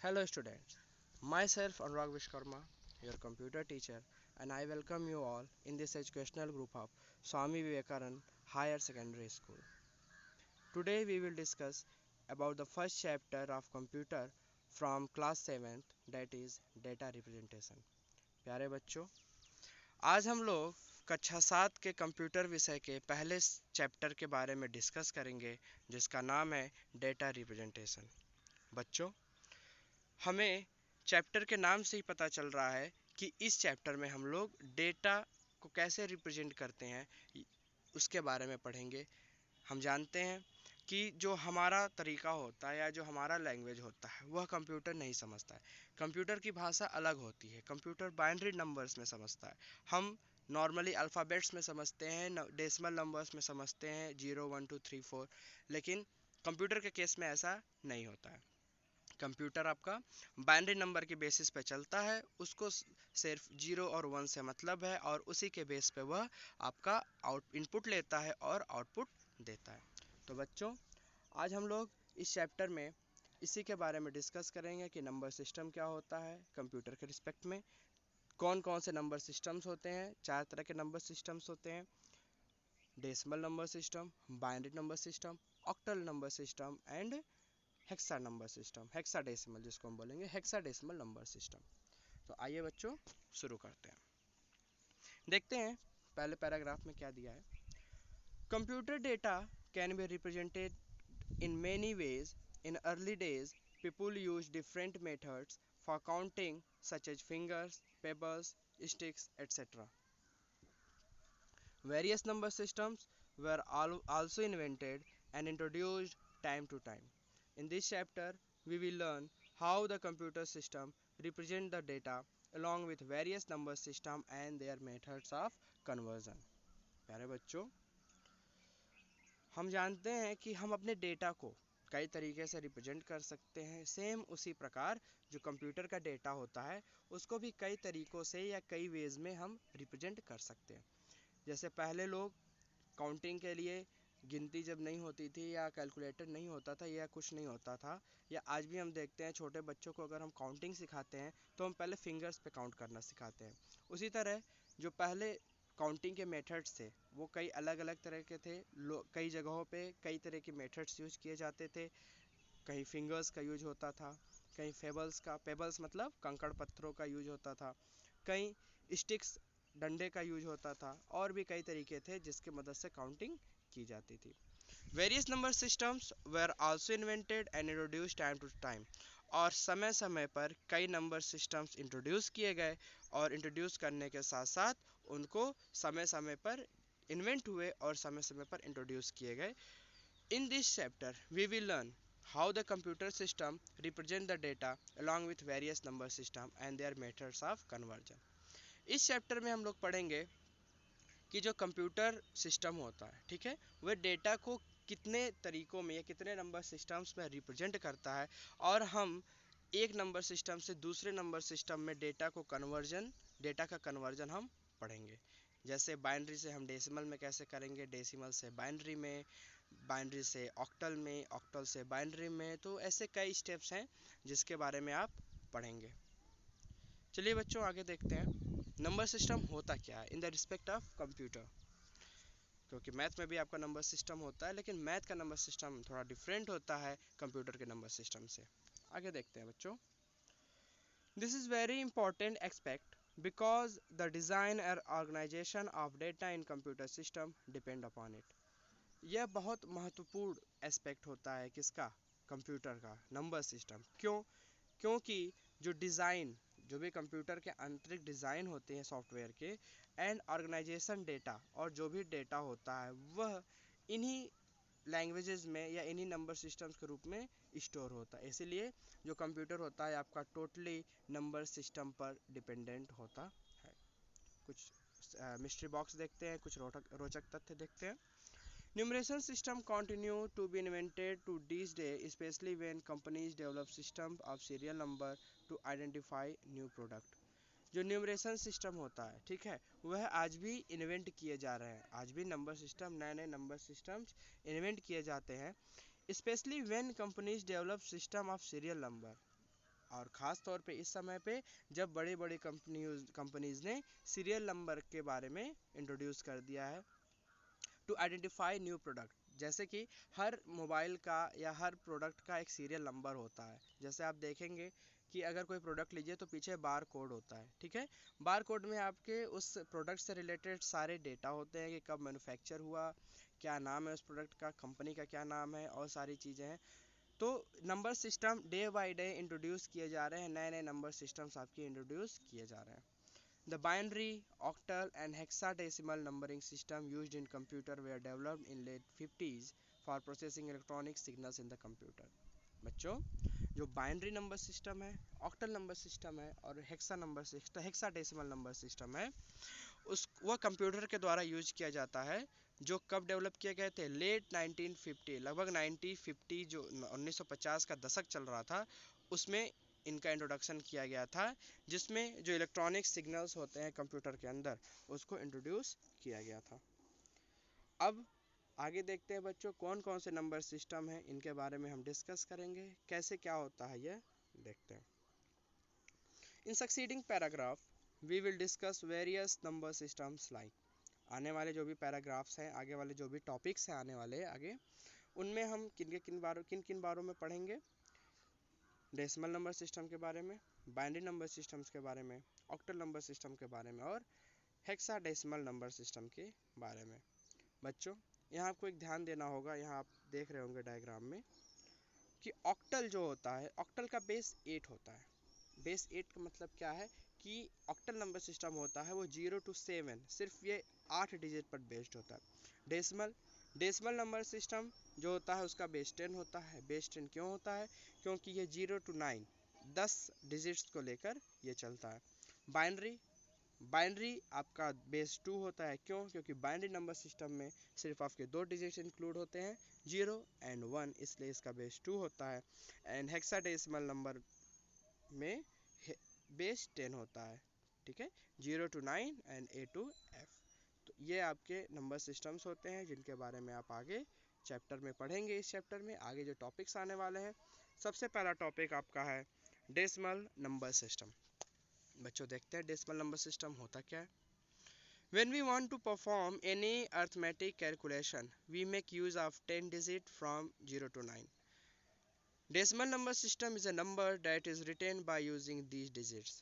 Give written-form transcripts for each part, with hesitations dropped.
Hello students, myself Anurag Vishkarma, your computer teacher, and I welcome you all in this educational group of Swami Vivekanand Higher Secondary School. Today we will discuss about the first chapter of computer from class 7th, that is data representation. प्यारे बच्चों, आज हम लोग कक्षा 7 के computer विषय के पहले चैप्टर के बारे में डिस्कस करेंगे जिसका नाम है डेटा रिप्रेजेंटेशन। बच्चों, हमें चैप्टर के नाम से ही पता चल रहा है कि इस चैप्टर में हम लोग डेटा को कैसे रिप्रेजेंट करते हैं उसके बारे में पढ़ेंगे। हम जानते हैं कि जो हमारा तरीका होता है या जो हमारा लैंग्वेज होता है वह कंप्यूटर नहीं समझता है। कंप्यूटर की भाषा अलग होती है। कंप्यूटर बाइनरी नंबर्स में समझता है। हम नॉर्मली अल्फ़ाबेट्स में समझते हैं, डेसिमल नंबर्स में समझते हैं, 0 1 2 3 4, लेकिन कंप्यूटर के केस में ऐसा नहीं होता है। कंप्यूटर आपका बाइनरी नंबर के बेसिस पे चलता है, उसको सिर्फ 0 और 1 से मतलब है और उसी के बेस पे वह आपका इनपुट लेता है और आउटपुट देता है। तो बच्चों, आज हम लोग इस चैप्टर में इसी के बारे में डिस्कस करेंगे कि नंबर सिस्टम क्या होता है कंप्यूटर के रिस्पेक्ट में, कौन कौन से नंबर सिस्टम्स होते हैं। 4 तरह के नंबर सिस्टम्स होते हैं: decimal number system, binary number system, octal number system and hexa number system, hexadecimal जिसको हम बोलेंगे हेक्साडेसिमल नंबर सिस्टम। तो आइए बच्चों शुरू करते हैं। देखते हैं पहले पैराग्राफ में क्या दिया है। Computer data can be represented in many ways. In early days, people used different methods for counting, such as fingers, pebbles, sticks, etc. Various number systems were also invented and introduced time to time. In this chapter, we will learn how the computer system represent the data along with various number system and their methods of conversion. प्यारे बच्चों, हम जानते हैं कि हम अपने data को कई तरीके से रिप्रेजेंट कर सकते हैं। सेम उसी प्रकार जो कंप्यूटर का डेटा होता है उसको भी कई तरीकों से या कई वेज में हम रिप्रेजेंट कर सकते हैं। जैसे पहले लोग काउंटिंग के लिए गिनती जब नहीं होती थी या कैलकुलेटर नहीं होता था या कुछ नहीं होता था, या आज भी हम देखते हैं छोटे बच्चों को अगर हम काउंटिंग सिखाते हैं तो हम पहले फिंगर्स पे काउंट करना सिखाते हैं। उसी तरह जो पहले काउंटिंग के मेथड्स थे वो कई अलग अलग तरह के थे। कई जगहों पे कई तरह के मेथड्स यूज किए जाते थे। कहीं फिंगर्स का यूज होता था, कहीं पेबल्स मतलब कंकड़ पत्थरों का यूज होता था, कहीं स्टिक्स डंडे का यूज होता था, और भी कई तरीके थे जिसके मदद से काउंटिंग की जाती थी। Various number systems were also invented and introduced time to time. और समय समय पर कई नंबर सिस्टम्स इंट्रोड्यूस किए गए और इंट्रोड्यूस करने के साथ साथ उनको समय समय पर इन्वेंट हुए और समय समय पर इंट्रोड्यूस किए गए। In this chapter we will learn how the computer system represent the data along with various number system and their methods of conversion. इस चैप्टर में हम लोग पढ़ेंगे कि जो कंप्यूटर सिस्टम होता है, ठीक है, वह डेटा को कितने तरीकों में या कितने नंबर सिस्टम्स में रिप्रेजेंट करता है, और हम एक नंबर सिस्टम से दूसरे नंबर सिस्टम में डेटा का कन्वर्जन हम पढ़ेंगे। जैसे बाइनरी से हम डेसिमल में कैसे करेंगे, डेसिमल से बाइनरी में, बाइनरी से ऑक्टल में, ऑक्टल से बाइनरी में। तो ऐसे कई स्टेप्स हैं जिसके बारे में आप पढ़ेंगे। चलिए बच्चों आगे देखते हैं नंबर सिस्टम होता क्या है in the respect of computer. क्योंकि मैथ में भी आपका नंबर सिस्टम होता है, लेकिन मैथ का नंबर सिस्टम थोड़ा डिफरेंट होता है कंप्यूटर के नंबर सिस्टम से। आगे देखते हैं बच्चों। This is very important aspect because the design and organization of data in computer system depend upon it. यह बहुत महत्वपूर्ण एस्पेक्ट होता है किसका, कंप्यूटर का नंबर सिस्टम। क्योंकि जो डिज़ाइन, जो भी कंप्यूटर के आंतरिक डिज़ाइन होते हैं सॉफ्टवेयर के, एंड ऑर्गेनाइजेशन डेटा, और जो भी डेटा होता है वह इन्हीं लैंग्वेजेस में या इन्हीं नंबर सिस्टम्स के रूप में स्टोर होता है। इसीलिए जो कंप्यूटर होता है आपका टोटली नंबर सिस्टम पर डिपेंडेंट होता है। कुछ मिस्ट्री बॉक्स देखते हैं, कुछ रोचक तथ्य देखते हैं। Numeration system continue to be invented to this day, especially when companies develop system of serial number to identify new product. जो न्यूमरेशन सिस्टम होता है, ठीक है, वह आज भी इन्वेंट किए जा रहे हैं। आज भी नंबर सिस्टम, नए नए नंबर सिस्टम्स इन्वेंट किए जाते हैं, specially when companies develop system of serial number. और ख़ास तौर पे इस समय पे जब बड़े बड़े कंपनीज ने सीरियल नंबर के बारे में इंट्रोड्यूस कर दिया है टू आइडेंटिफाई न्यू प्रोडक्ट। जैसे कि हर मोबाइल का या हर प्रोडक्ट का एक सीरियल नंबर होता है। जैसे आप देखेंगे कि अगर कोई प्रोडक्ट लीजिए तो पीछे बार कोड होता है, ठीक है। बार कोड में आपके उस प्रोडक्ट से रिलेटेड सारे डेटा होते हैं कि कब मैन्युफैक्चर हुआ, क्या नाम है उस प्रोडक्ट का, कंपनी का क्या नाम है, और सारी चीज़ें हैं। तो number system day by day introduce किए जा रहे हैं, नए नए नंबर सिस्टम्स आपके इंट्रोड्यूस किए जा रहे हैं। The binary, octal and hexadecimal numbering system used in computer were developed in late 50s for processing electronic signals in the computer। बच्चों, जो बाइनरी नंबर सिस्टम है, ऑक्टल नंबर सिस्टम है और हेक्साडेसिमल नंबर सिस्टम है, उस वह computer के द्वारा यूज किया जाता है। जो कब डेवलप किए गए थे? लेट 1950, लगभग 1950, जो 1950 का दशक चल रहा था उसमें इनका इंट्रोडक्शन किया गया था, जिसमें जो इलेक्ट्रॉनिक सिग्नल्स होते हैं कंप्यूटर के अंदर उसको इंट्रोड्यूस किया गया था। अब आगे देखते हैं बच्चों, कौन कौन से नंबर सिस्टम हैं, इनके बारे में हम डिस्कस करेंगे, कैसे क्या होता है यह देखते हैं। In succeeding paragraph we will discuss various number systems like. आने वाले जो भी पैराग्राफ्स हैं, आगे वाले जो भी टॉपिक्स हैं आने वाले आगे, उनमें हम किन किन बारों में पढ़ेंगे? डेसिमल नंबर सिस्टम के बारे में, बाइनरी नंबर सिस्टम्स के बारे में, ऑक्टल नंबर सिस्टम के बारे में और हेक्साडेसिमल नंबर सिस्टम के बारे में। बच्चों, यहाँ आपको एक ध्यान देना होगा, यहाँ आप देख रहे होंगे डायग्राम में कि ऑक्टल जो होता है, ऑक्टल का बेस 8 होता है। बेस 8 का मतलब क्या है कि ऑक्टल नंबर सिस्टम होता है वो 0 to 7, सिर्फ ये 8 डिजिट पर बेस्ड होता है। डेसिमल नंबर सिस्टम जो होता है उसका बेस 10 होता है। बेस 10 क्यों होता है? क्योंकि ये 0 to 9 10 डिजिट्स को लेकर ये चलता है। बाइनरी आपका बेस 2 होता है। क्यों? क्योंकि बाइनरी नंबर सिस्टम में सिर्फ आपके 2 डिजिट्स इंक्लूड होते हैं, 0 and 1, इसलिए इसका बेस 2 होता है। एंड हेक्साडेसिमल नंबर में बेस 10 होता है, ठीक है, 0 to 9 and A to F। तो ये आपके नंबर सिस्टम्स होते हैं जिनके बारे में आप आगे चैप्टर में पढ़ेंगे। इस चैप्टर में आगे जो टॉपिक्स आने वाले हैं, सबसे पहला टॉपिक आपका है डेसिमल नंबर सिस्टम। बच्चों, देखते हैं डेसिमल नंबर सिस्टम होता क्या है। When we want to perform any arithmetic calculation, we make use of 10 digit from 0 to 9. Decimal number system is a number that is written by using these digits.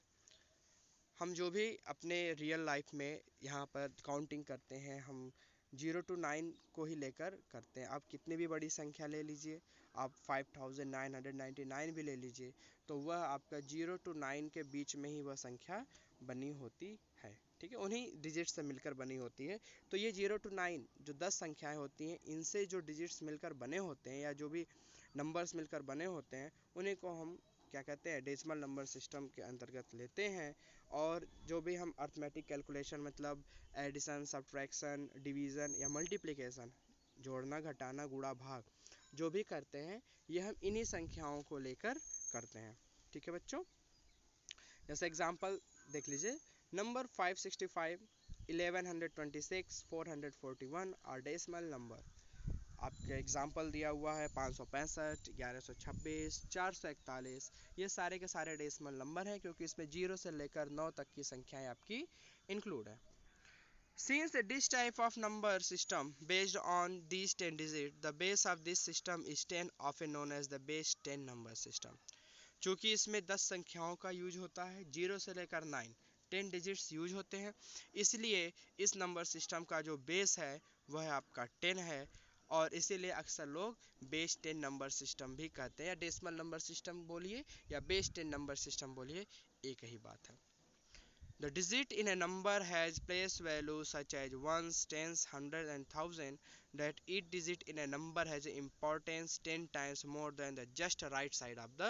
हम जो भी अपने real life में यहाँ पर काउंटिंग करते हैं, हम 0 to 9 को ही लेकर करते हैं। आप कितनी भी बड़ी संख्या ले लीजिए, आप 5999 भी ले लीजिए, तो वह आपका 0 to 9 के बीच में ही वह संख्या बनी होती है, ठीक है, उन्हीं डिजिट्स से मिलकर बनी होती है। तो ये 0 to 9 जो 10 संख्याएं होती हैं, इनसे जो डिजिट्स मिलकर बने होते हैं या जो भी नंबर्स मिलकर बने होते हैं, उन्हीं को हम क्या कहते हैं? डेसिमल नंबर सिस्टम के अंतर्गत लेते हैं। और जो भी हम अर्थमेटिक कैलकुलेशन, मतलब एडिशन, सब्ट्रैक्शन, डिवीज़न या मल्टीप्लिकेशन, जोड़ना, घटाना, गुणा, भाग, जो भी करते हैं, ये हम इन्हीं संख्याओं को लेकर करते हैं, ठीक है बच्चों। जैसे एग्जांपल देख लीजिए, नंबर 565, 1126, 441 और डेसिमल नंबर। आपके एग्जाम्पल दिया हुआ है 565, 1126, 441, ये सारे के सारे डेसिमल नंबर हैं, क्योंकि इसमें 0 से लेकर 9 तक की संख्याएं आपकी इंक्लूड है। Since this type of number system based on these 10 digits, the base of this system is 10, often known as the base 10 number system। चूँकि इसमें 10 संख्याओं का यूज होता है, 0 से लेकर 9 10 डिजिट्स यूज होते हैं, इसलिए इस नंबर सिस्टम का जो बेस है वह आपका 10 है, और इसीलिए अक्सर लोग बेस 10 नंबर सिस्टम भी कहते हैं, या डेसिमल नंबर सिस्टम बोलिए या बेस 10 नंबर सिस्टम बोलिए, एक ही बात है। The digit in a number has place values such as ones, tens, hundred and thousand, that each digit in a number has importance 10 times more than the just right side of the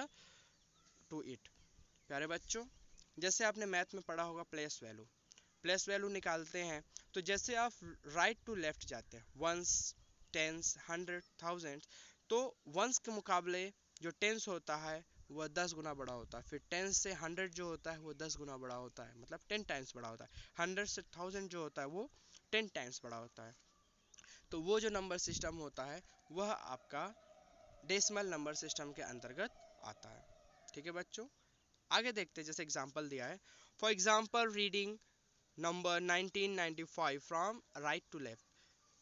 to it। प्यारे बच्चों, जैसे आपने math में पढ़ा होगा place value निकालते हैं, तो जैसे आप राइट टू लेफ्ट जाते हैं, वंस, टेंस, हंड्रेड, थाउजेंड, तो वंस के मुकाबले जो टेंस होता है वह 10 गुना बड़ा होता है, फिर टेंस से 100 जो होता है वो 10 गुना बड़ा होता है, मतलब 10 टाइम्स बड़ा होता है, 100 से 1000 जो होता है वो 10 टाइम्स बड़ा होता है। तो वो जो नंबर सिस्टम होता है वह आपका डेसिमल नंबर सिस्टम के अंतर्गत आता है, ठीक है बच्चों। आगे देखते हैं, जैसे एग्जांपल दिया है, for example reading number 1995 from right to left.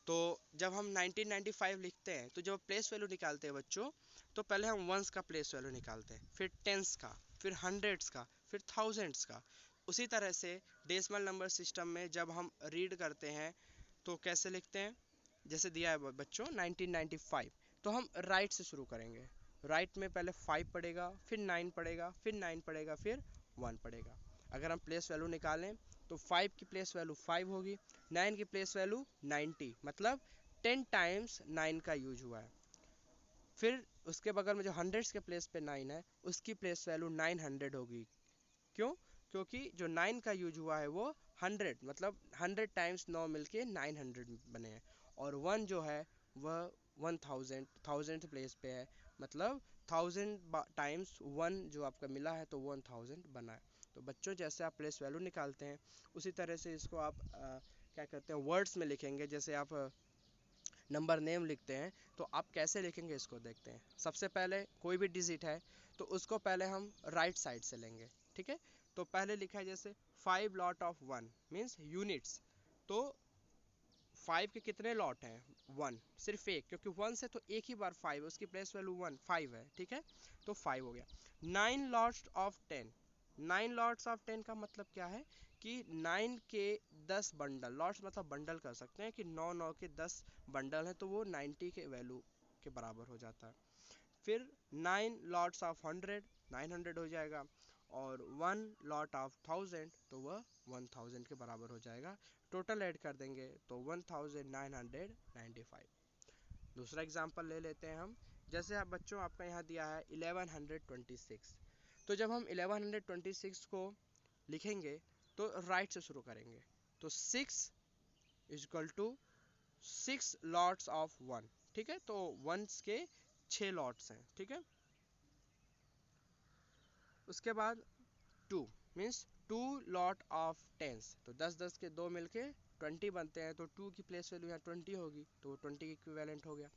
तो जब हम 1995 लिखते हैं तो जब प्लेस वैल्यू निकालते हैं बच्चों, तो पहले हम वंस का प्लेस वैल्यू निकालते हैं, फिर टेंस का, फिर हंड्रेड्स का, फिर थाउजेंड्स का। उसी तरह से डेसिमल नंबर सिस्टम में जब हम रीड करते हैं तो कैसे लिखते हैं, जैसे दिया है बच्चों 1995, तो हम राइट से शुरू करेंगे। राइट में पहले 5 पड़ेगा, फिर 9 पड़ेगा, फिर 9 पड़ेगा, फिर 1 पड़ेगा। अगर हम प्लेस वैल्यू निकालें तो 5 की प्लेस वैल्यू 5 होगी, 9 की प्लेस वैल्यू 90, मतलब 10 टाइम्स 9 का यूज हुआ है। फिर उसके बगल में जो हंड्रेड्स के प्लेस पे 9 है, उसकी प्लेस वैल्यू 900 होगी। क्यों? क्योंकि जो 9 का यूज हुआ है वो 100, मतलब 100 टाइम्स 9 मिलके 900 बने हैं। और 1 जो है वह 1000 1000 प्लेस पे है, मतलब 1000 टाइम्स 1 जो आपका मिला है तो 1000 बना है। तो बच्चों जैसे आप प्लेस वैल्यू निकालते हैं उसी तरह से इसको आप क्या कहते हैं वर्ड्स में लिखेंगे। जैसे आप नंबर नेम लिखते हैं तो आप कैसे लिखेंगे इसको देखते हैं। सबसे पहले कोई भी डिजिट है तो उसको पहले हम राइट साइड से लेंगे, ठीक है। तो पहले लिखा है जैसे 5 लॉट ऑफ 1 मीन्स यूनिट्स। तो 5 के कितने लॉट हैं? 1, सिर्फ एक, क्योंकि 1 से तो एक ही बार 5 है, उसकी प्लेस वैल्यू 1 5 है, ठीक है। तो 5 हो गया। 9 लॉट्स ऑफ 10, 9 लॉट्स ऑफ 10 का मतलब क्या है कि 9 के 10 बंडल, लॉट्स मतलब बंडल कर सकते हैं कि 9 9 के 10 बंडल हैं, तो वो 90 के वैल्यू के बराबर हो जाता है। फिर 9 लॉट्स ऑफ 100, 900 हो जाएगा। और 1 लॉट ऑफ 1000 तो वह 1000 के बराबर हो जाएगा। टोटल ऐड कर देंगे तो 1995। दूसरा एग्जांपल ले लेते हैं हम। जैसे आप बच्चों आपका यहाँ दिया है 1126, तो जब हम 1126 को लिखेंगे तो राइट से शुरू करेंगे। तो 6 is equal to 6 lots of 1, ठीक है। तो वंस के 6 लॉट्स हैं, ठीक है। उसके बाद 2 मीन्स 2 लॉट ऑफ टेंस, तो 10 10 के 2 मिलके 20 बनते हैं, तो 2 की प्लेस वैल्यू यहाँ 20 होगी, तो 20 की इक्विवेलेंट हो गया।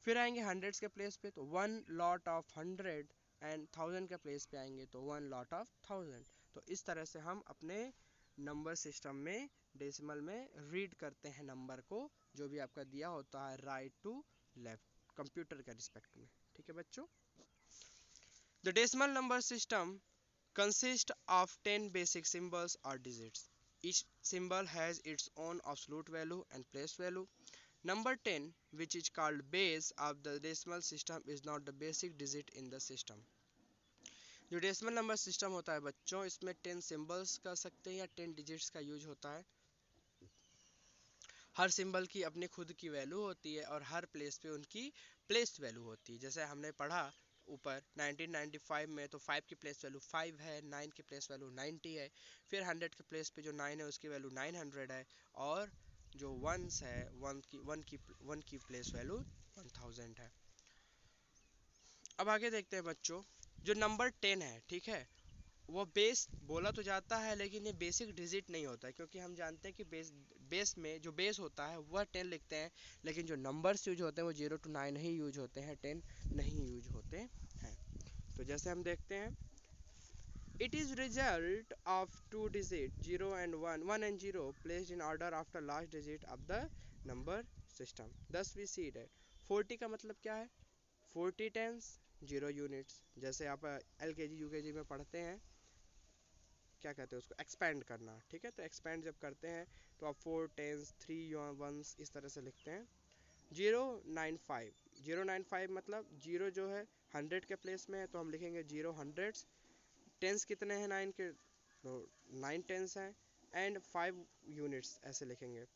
फिर आएंगे हंड्रेड्स के प्लेस पे, तो 1 लॉट ऑफ 100, एंड 1000 के प्लेस पे आएंगे तो 1 लॉट ऑफ 1000। तो इस तरह से हम अपने नंबर सिस्टम में डेसिमल में रीड करते हैं नंबर को, जो भी आपका दिया होता है राइट टू लेफ्ट कंप्यूटर के रिस्पेक्ट में, ठीक है बच्चों। The decimal number system consists of 10 basic symbols or digits. Each symbol has its own absolute value and place value. Number 10, which is called base of the decimal system, is not the basic digit in the system. जो decimal number system होता है बच्चों, इसमें 10 symbols कर सकते हैं या 10 digits का यूज होता है। हर सिंबल की अपनी खुद की वैल्यू होती है और हर प्लेस पे उनकी प्लेस वैल्यू होती है। जैसे हमने पढ़ा ऊपर 1995 में, तो 5 की प्लेस वैल्यू 5 है, 9 की प्लेस वैल्यू 90 है, फिर 100 के प्लेस पे जो 9 है उसकी वैल्यू 900 है, और जो वंस है 1 की प्लेस वैल्यू 1000 है। अब आगे देखते हैं बच्चों, जो नंबर 10 है, ठीक है, वो बेस बोला तो जाता है लेकिन ये बेसिक डिजिट नहीं होता है, क्योंकि हम जानते हैं कि बेस में जो बेस होता है वह 10 लिखते हैं, लेकिन जो नंबर्स यूज होते हैं वो 0 to 9 ही यूज होते हैं, 10 नहीं यूज होते हैं। तो जैसे हम देखते हैं, it is result of two digit 0 and 1, 1 and 0 placed in order after last digit of the number system, दस वी सी डेट। 40 का मतलब क्या है? 40 टेंस 0 यूनिट्स। जैसे आप LKG UKG में पढ़ते हैं, क्या कहते हैं उसको, एक्सपेंड करना, ठीक है। तो एक्सपेंड जब करते हैं तो आप 4 टेंस 3 वंस इस तरह से लिखते हैं। 095 मतलब 0 जो है 100 के प्लेस में है तो हम लिखेंगे 0 हंड्रेड्स। टेंस कितने हैं 9 के? तो 9 टेंस हैं, एंड 5 यूनिट्स ऐसे लिखेंगे।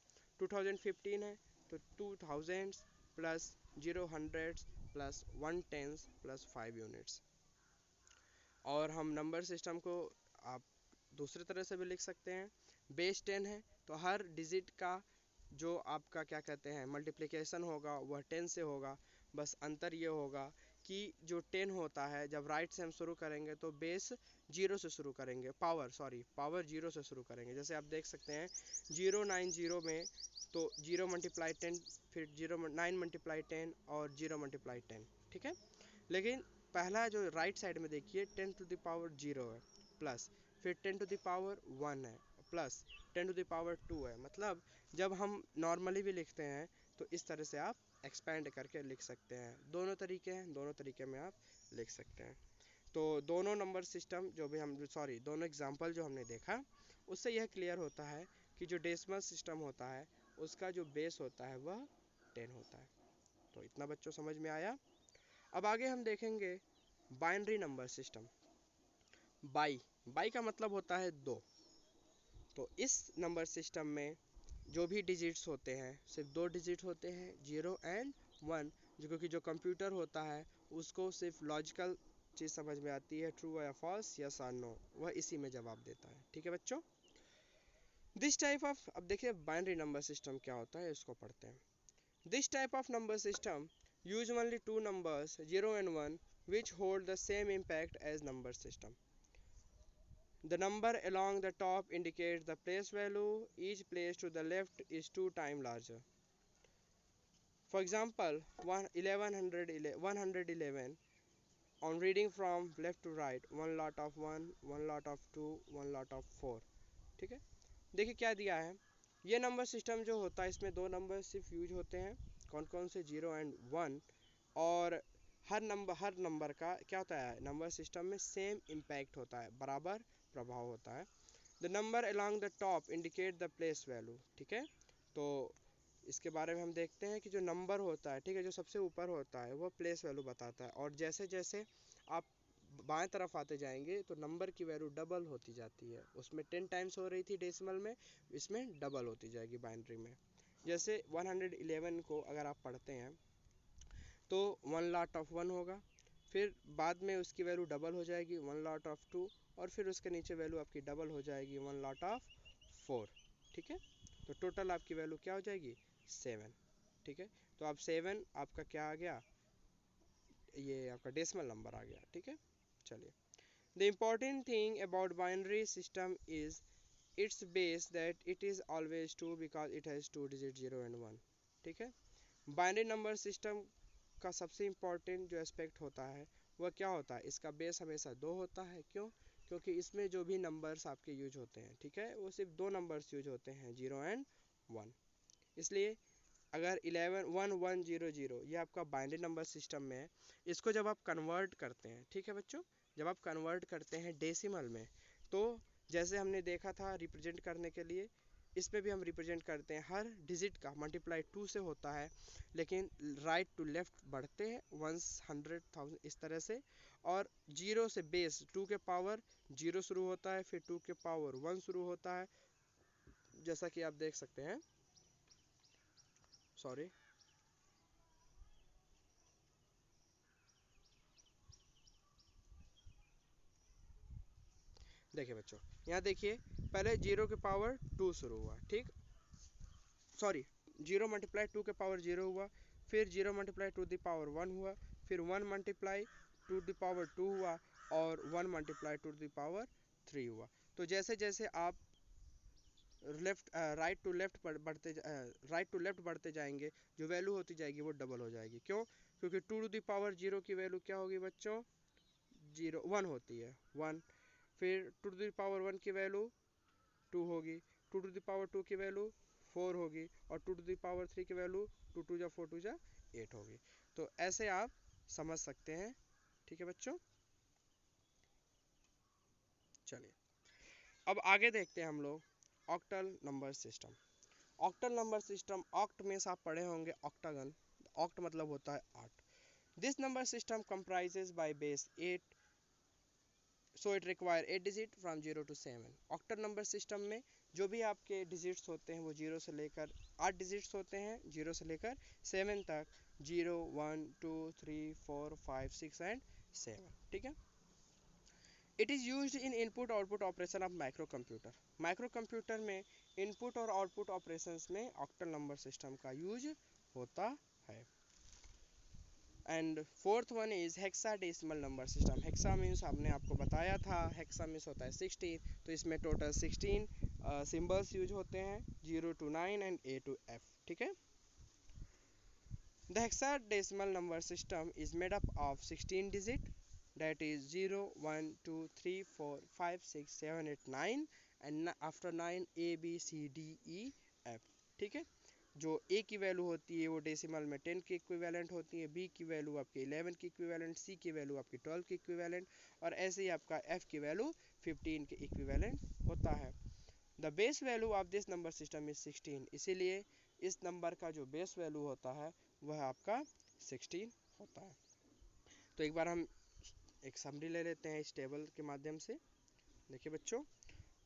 2015 है तो 2000 plus 0 hundreds plus 1 tens plus 5 units. और हम नंबर सिस्टम को आप दूसरी तरह से भी लिख सकते हैं। बेस 10 है तो हर डिजिट का जो आपका क्या कहते हैं मल्टीप्लिकेशन होगा वह 10 से होगा। बस अंतर ये होगा कि जो 10 होता है जब राइट से हम शुरू करेंगे तो बेस 0 से शुरू करेंगे, पावर 0 से शुरू करेंगे। जैसे आप देख सकते हैं 090 में तो 0 मल्टीप्लाई 10, फिर 9 मल्टीप्लाई 10 और 0 मल्टीप्लाई 10, ठीक है। लेकिन पहला जो राइट साइड में देखिए 10⁻0 है प्लस, फिर 10⁻1 है प्लस, 10⁻2 है। मतलब जब हम नॉर्मली भी लिखते हैं तो इस तरह से आप एक्सपेंड करके लिख सकते हैं। दोनों तरीके हैं, दोनों तरीके में आप लिख सकते हैं। तो दोनों नंबर सिस्टम जो भी हम दोनों एग्जांपल जो हमने देखा, उससे यह क्लियर होता है कि जो डेसिमल सिस्टम होता है उसका जो बेस होता है वह 10 होता है। तो इतना बच्चों समझ में आया। अब आगे हम देखेंगे binary number system. By by का मतलब होता है दो। तो इस नंबर सिस्टम में जो भी डिजिट्स होते हैं सिर्फ दो डिजिट होते हैं, 0 एंड 1, जो क्योंकि जो कंप्यूटर होता है उसको सिर्फ लॉजिकल चीज़ समझ में आती है, ट्रू या फॉल्स, यस और नो, वह इसी में जवाब देता है। ठीक है बच्चों। दिस टाइप ऑफ, अब देखिए बाइनरी नंबर सिस्टम क्या होता है इसको पढ़ते हैं। This type of number system use only two numbers 0 and 1 which hold the same impact as number system. The number along the top indicates the place value. Each place to the left is 2 times larger. For example, 111 on reading from left to right, one lot of 1, one lot of 2, one lot of 4. ठीक है। देखिए क्या दिया है, ये number system जो होता है इसमें दो नंबर सिर्फ यूज होते हैं। कौन कौन से? 0 एंड 1। और हर नंबर का क्या होता है, नंबर सिस्टम में सेम इम्पैक्ट होता है, बराबर प्रभाव होता है। The number along the top indicate the place value. ठीक है। तो इसके बारे में हम देखते हैं कि जो नंबर होता है, ठीक है, जो सबसे ऊपर होता है वह प्लेस वैल्यू बताता है, और जैसे जैसे आप बाएं तरफ आते जाएंगे तो नंबर की वैल्यू डबल होती जाती है। उसमें 10 टाइम्स हो रही थी डेसिमल में, इसमें डबल होती जाएगी बाइनरी में। जैसे 111 को अगर आप पढ़ते हैं तो 1 लॉट ऑफ 1 होगा, फिर बाद में उसकी वैल्यू डबल हो जाएगी 1 लॉट ऑफ 2, और फिर उसके नीचे वैल्यू आपकी डबल हो जाएगी 1 लॉट ऑफ 4। ठीक है। तो टोटल आपकी वैल्यू क्या हो जाएगी? 7। ठीक है। तो अब 7 आपका क्या आ गया, ये आपका डेसिमल नंबर आ गया। ठीक है। चलिए, the important thing about binary system is it's base that it is always 2 because it has 2 digit 0 and 1। ठीक है। बाइनरी नंबर सिस्टम का सबसे इम्पॉर्टेंट जो एस्पेक्ट होता है वह क्या होता है, इसका बेस हमेशा 2 होता है। क्यों? क्योंकि इसमें जो भी नंबर्स आपके यूज होते हैं, ठीक है, वो सिर्फ दो नंबर्स यूज होते हैं, 0 एंड 1। इसलिए अगर 11 1 1 0 0 ये आपका बाइनरी नंबर सिस्टम में है, इसको जब आप कन्वर्ट करते हैं, ठीक है बच्चों, जब आप कन्वर्ट करते हैं डेसिमल में, तो जैसे हमने देखा था रिप्रेजेंट करने के लिए, इसमें भी हम रिप्रेजेंट करते हैं, हर डिजिट का मल्टीप्लाई 2 से होता है, लेकिन राइट टू लेफ्ट बढ़ते हैं 100,000 इस तरह से। और 0 से बेस 2 के पावर 0 शुरू होता है, फिर 2 के पावर 1 शुरू होता है, जैसा कि आप देख सकते हैं। सॉरी, देखिए बच्चों, यहाँ देखिए पहले 0 के पावर 2 शुरू हुआ, ठीक, सॉरी, 0 मल्टीप्लाई 2 के पावर 0 हुआ, फिर 0 मल्टीप्लाई 2 द पावर 1 हुआ, फिर 1 मल्टीप्लाई 2 द पावर 2 हुआ, और 1 मल्टीप्लाई 2 द पावर 3 हुआ। तो जैसे जैसे आप राइट टू लेफ्ट बढ़ते जाएंगे, जो वैल्यू होती जाएगी वो डबल हो जाएगी। क्यों? क्योंकि 2 टू द पावर 0 की वैल्यू क्या होगी बच्चों? 1 होती है, 1। फिर 2 टू द पावर 1 की वैल्यू 2 होगी, 2 टू द पावर 2 की वैल्यू 4 होगी, और 2 टू द पावर 3 की वैल्यू 2 2 जा 4 2 जा 8 होगी। तो ऐसे आप समझ सकते हैं। ठीक है बच्चों। चलिए, अब आगे देखते हैं हम लोग octal number system. Octal number system, oct में आप पढ़े होंगे ऑक्टागन, ऑक्ट मतलब होता है 8। This number system comprises by base 8, so it require 8 digit from 0 to 7। Octal number system में जो भी आपके डिजिट्स होते हैं वो 0 से लेकर 8 डिजिट्स होते हैं, 0 से लेकर 7 तक, 0 1 2 3 4 5 6 एंड 7। ठीक है। It is used in input output operation of micro computer. Micro computer में इनपुट और आउटपुट ऑपरेशंस में ऑक्टल नंबर सिस्टम का यूज होता है। And fourth one is hexadecimal number system. Hexa means हमने आपको बताया था, हेक्सा मीन्स होता है 16, तो इसमें टोटल 16 सिंबल्स यूज होते हैं, 0 to 9 and A to F। ठीक है। The hexadecimal number system is made up of 16 digit that is 0 1 2 3 4 5 6 7 8 9 and after 9 A B C D E F। ठीक है, जो A की वैल्यू होती है वो डेसिमल में 10 के इक्विवेलेंट होती है, B की वैल्यू आपकी 11 की इक्विवेलेंट, C की वैल्यू आपकी 12 की इक्विवेलेंट और ऐसे ही आपका F की वैल्यू 15 के इक्विवेलेंट होता है। The base value of this number system is 16, इसीलिए इस नंबर का जो बेस वैल्यू होता है वह आपका 16 होता है। तो एक बार हम एक समरी ले लेते हैं इस टेबल के माध्यम से। देखिए बच्चों,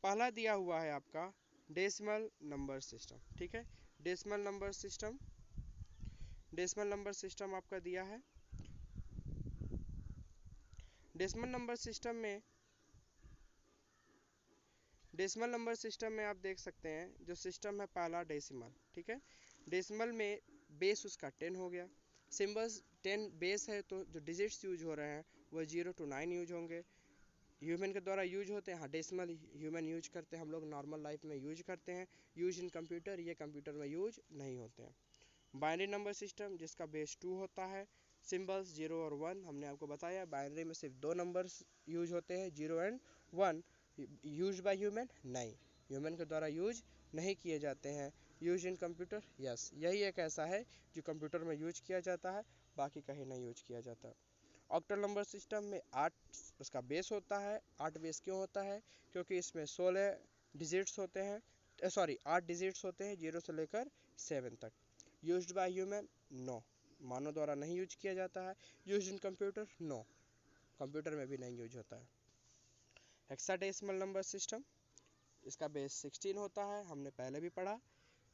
पहला दिया हुआ है आपका डेसिमल नंबर सिस्टम। ठीक है, decimal number system, decimal number system आपका दिया है। डेसिमल नंबर सिस्टम में, डेसिमल नंबर सिस्टम में आप देख सकते हैं जो सिस्टम है पहला डेसिमल। ठीक है, डेसिमल में बेस उसका 10 हो गया, सिंबल्स 10 बेस है तो जो डिजिट्स यूज हो रहे हैं वो 0 to 9 यूज होंगे। ह्यूमन के द्वारा यूज होते हैं, हाँ डेसिमल ह्यूमन यूज करते हैं, हम लोग नॉर्मल लाइफ में यूज करते हैं। यूज इन कंप्यूटर, ये कंप्यूटर में यूज नहीं होते हैं। बाइनरी नंबर सिस्टम जिसका बेस 2 होता है, सिंबल्स 0 और 1, हमने आपको बताया बाइनरी में सिर्फ दो नंबर्स यूज होते हैं 0 एंड 1। यूज बाय ह्यूमन नहीं, ह्यूमन के द्वारा यूज नहीं किए जाते हैं। यूज इन कंप्यूटर यस, यही एक ऐसा है जो कंप्यूटर में यूज किया जाता है, बाकी कहीं नहीं यूज किया जाता। ऑक्टल नंबर सिस्टम में 8 उसका बेस होता है। 8 बेस क्यों होता है? क्योंकि इसमें 16 डिजिट्स होते हैं, सॉरी 8 डिजिट्स होते हैं 0 से लेकर 7 तक। यूज्ड बाय ह्यूमन नो, मानव द्वारा नहीं यूज किया जाता है। Use in computer no, computer में भी नहीं यूज होता है। हेक्साडेसिमल नंबर सिस्टम, इसका बेस 16 होता है, हमने पहले भी पढ़ा।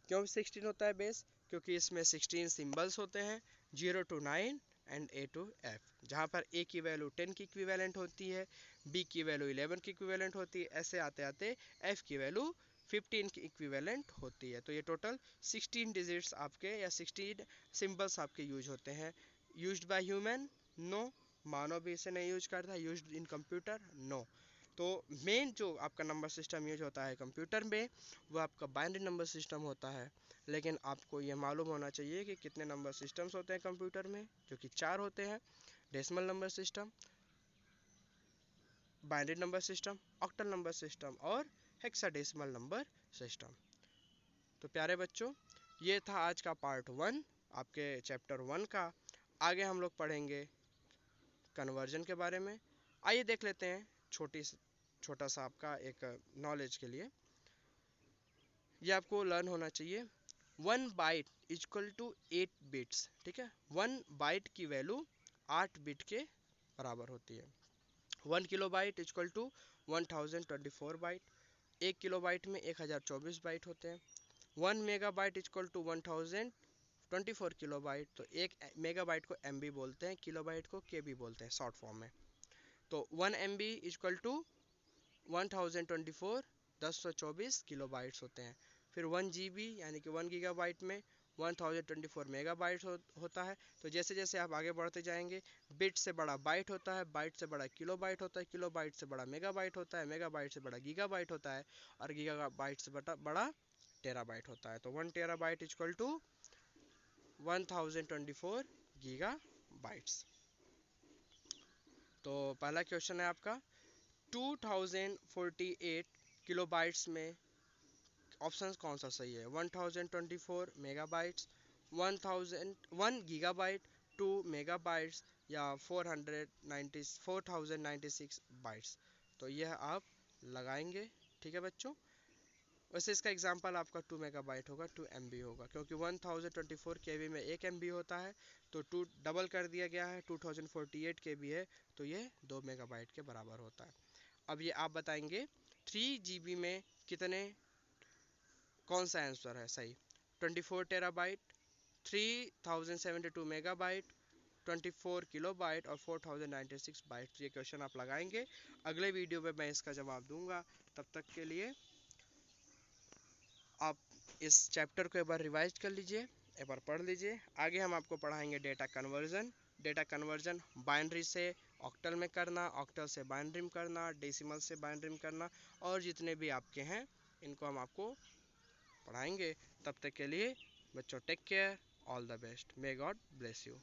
क्यों 16 होता है बेस? क्योंकि इसमें 16 सिंबल्स होते हैं 0 to 9 and A to F, जहाँ पर A की वैल्यू 10 की इक्विवेलेंट होती है, B की वैल्यू 11 की इक्विवेलेंट होती है, ऐसे आते आते F की वैल्यू 15 की इक्विवेलेंट होती है। तो ये टोटल 16 डिजिट्स आपके या 16 सिंबल्स आपके यूज होते हैं। यूज्ड बाय ह्यूमन नो, मानव भी इसे नहीं यूज करता। Used in computer no. तो मेन जो आपका नंबर सिस्टम यूज होता है कंप्यूटर में वो आपका बाइनरी नंबर सिस्टम होता है। लेकिन आपको ये मालूम होना चाहिए कि कितने नंबर सिस्टम्स होते हैं कंप्यूटर में, जो कि 4 होते हैं। Decimal number system, binary number system, octal number system और हेक्साडेसिमल नंबर सिस्टम। तो प्यारे बच्चों, ये था आज का पार्ट 1 आपके चैप्टर 1 का। आगे हम लोग पढ़ेंगे कन्वर्जन के बारे में। आइए देख लेते हैं छोटा सा आपका एक नॉलेज के लिए, ये आपको लर्न होना चाहिए। 1 बाइट इक्वल टू 8 बिट्स। ठीक है, 1 बाइट की वैल्यू 8 बिट के बराबर होती है। 1 kilobyte equal to 1024 byte, 1 kilobyte में 1024 बाइट होते हैं। 1 megabyte equal to 1024 kilobyte, तो 1 मेगा बाइट को MB बोलते हैं, किलो बाइट को KB बोलते हैं शॉर्ट फॉर्म में। तो 1 MB equal to 1024 1024 kilobytes होते हैं। फिर 1 GB यानी कि 1 गीगाबाइट में 1024 मेगाबाइट होता है। तो जैसे जैसे आप आगे बढ़ते जाएंगे, बिट से बड़ा बाइट होता है, बाइट से बड़ा किलो बाइट होता है, किलो बाइट से बड़ा मेगाबाइट होता है, मेगाबाइट से बड़ा गीगाबाइट होता है और गीगाबाइट से बड़ा टेराबाइट होता है। तो 1 टेराबाइट इक्वल टू 1024 गीगाबाइट्स। तो पहला क्वेश्चन है आपका 2048 किलोबाइट्स में ऑप्शन कौन सा सही है? 1024 मेगाबाइट्स, 1 गीगाबाइट, 2 मेगाबाइट्स या 4096 बाइट्स। तो यह आप लगाएंगे। ठीक है बच्चों, वैसे इसका एग्जांपल आपका 2 मेगाबाइट होगा, 2 MB होगा, क्योंकि 1024 KB में 1 MB होता है, तो 2 डबल कर दिया गया है, 2048 KB है, तो ये 2 मेगाबाइट के बराबर होता है। अब ये आप बताएंगे 3 GB में कितने, कौन सा आंसर है सही? 24 टेराबाइट, 3072 मेगाबाइट, 24 किलोबाइट और 4096 बाइट। ये क्वेश्चन आप लगाएंगे, अगले वीडियो में मैं इसका जवाब दूंगा। तब तक के लिए आप इस चैप्टर को एक बार रिवाइज कर लीजिए, एक बार पढ़ लीजिए। आगे हम आपको पढ़ाएंगे data conversion. Data conversion binary से ऑक्टल में करना, ऑक्टल से बाइनरी में करना, डेसिमल से बाइनरी में करना, और जितने भी आपके हैं इनको हम आपको पढ़ाएंगे। तब तक के लिए बच्चों take care, all the best, may God bless you.